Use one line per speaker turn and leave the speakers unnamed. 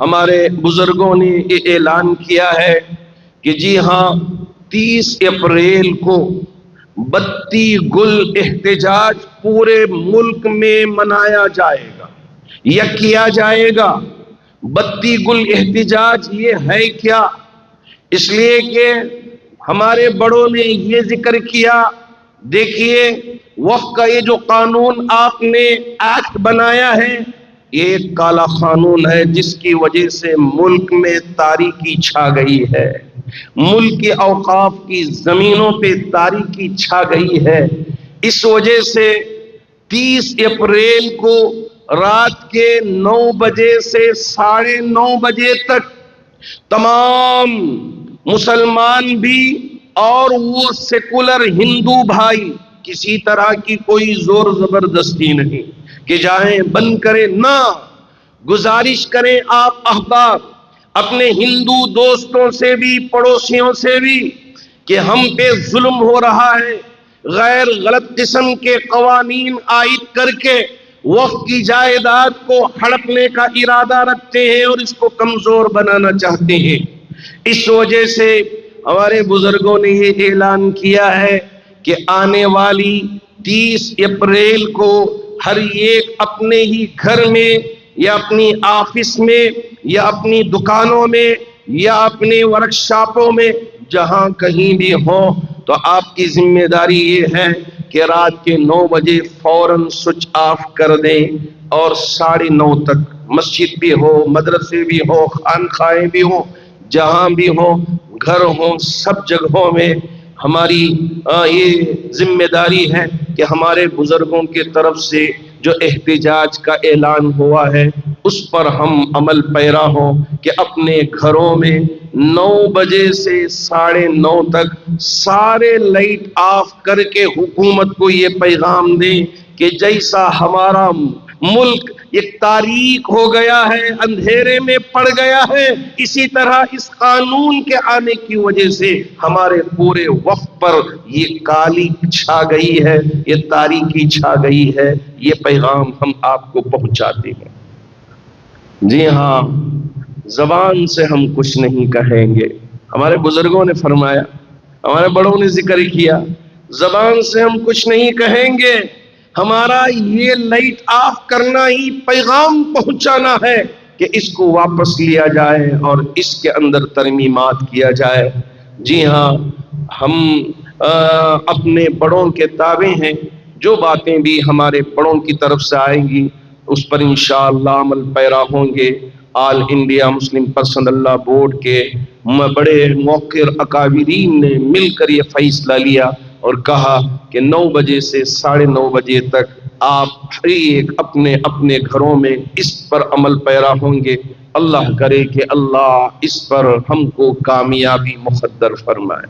ہمارے بزرگوں نے یہ اعلان کیا ہے کہ جی ہاں 30 اپریل کو بتی گل احتجاج پورے ملک میں منایا جائے گا یا کیا جائے گا۔ بتی گل احتجاج یہ ہے کیا؟ اس لیے کہ ہمارے بڑوں نے یہ ذکر کیا، دیکھیے وقت کا یہ جو قانون آپ نے ایکٹ بنایا ہے یہ ایک کالا قانون ہے جس کی وجہ سے ملک میں تاریکی چھا گئی ہے، ملک کے اوقاف کی زمینوں پہ تاریکی چھا گئی ہے۔ اس وجہ سے 30 اپریل کو رات کے 9 بجے سے 9:30 بجے تک تمام مسلمان بھی اور وہ سیکولر ہندو بھائی کسی طرح کی کوئی زور زبردستی نہیں کہ جائیں بند کریں، نہ گزارش کریں آپ احباب اپنے ہندو دوستوں سے بھی پڑوسیوں سے بھی کہ ہم پہ ظلم ہو رہا ہے، غیر غلط قسم کے قوانین عائد کر کے وقف کی جائیداد کو ہڑپنے کا ارادہ رکھتے ہیں اور اس کو کمزور بنانا چاہتے ہیں۔ اس وجہ سے ہمارے بزرگوں نے یہ اعلان کیا ہے کہ آنے والی 30 اپریل کو ہر ایک اپنے ہی گھر میں یا اپنی آفس میں یا اپنی دکانوں میں یا اپنے ورکشاپوں میں جہاں کہیں بھی ہو تو آپ کی ذمہ داری یہ ہے کہ رات کے 9 بجے فوراً سوئچ آف کر دیں اور 9:30 تک مسجد بھی ہو، مدرسے بھی ہو، خانقاہیں بھی ہوں، جہاں بھی ہو، گھر ہوں، سب جگہوں میں ہماری یہ ذمہ داری ہے کہ ہمارے بزرگوں کی طرف سے جو احتجاج کا اعلان ہوا ہے اس پر ہم عمل پیرا ہوں کہ اپنے گھروں میں 9 بجے سے 9:30 تک سارے لائٹ آف کر کے حکومت کو یہ پیغام دیں کہ جیسا ہمارا ملک ایک تاریک ہو گیا ہے، اندھیرے میں پڑ گیا ہے، اسی طرح اس قانون کے آنے کی وجہ سے ہمارے پورے وقت پر یہ کالی چھا گئی ہے، یہ تاریکی چھا گئی ہے۔ یہ پیغام ہم آپ کو پہنچاتے ہیں۔ جی ہاں، زبان سے ہم کچھ نہیں کہیں گے، ہمارے بزرگوں نے فرمایا، ہمارے بڑوں نے ذکر کیا، زبان سے ہم کچھ نہیں کہیں گے، ہمارا یہ لائٹ آف کرنا ہی پیغام پہنچانا ہے کہ اس کو واپس لیا جائے اور اس کے اندر ترمیمات کیا جائے۔ جی ہاں، ہم اپنے بڑوں کے تابع ہیں، جو باتیں بھی ہمارے بڑوں کی طرف سے آئیں گی اس پر انشاءاللہ عمل پیرا ہوں گے۔ آل انڈیا مسلم پرسنل لا بورڈ کے بڑے موقر اکابرین نے مل کر یہ فیصلہ لیا اور کہا کہ 9 بجے سے 9:30 بجے تک آپ ہر ایک اپنے اپنے گھروں میں اس پر عمل پیرا ہوں گے۔ اللہ کرے کہ اللہ اس پر ہم کو کامیابی مقدر فرمائے۔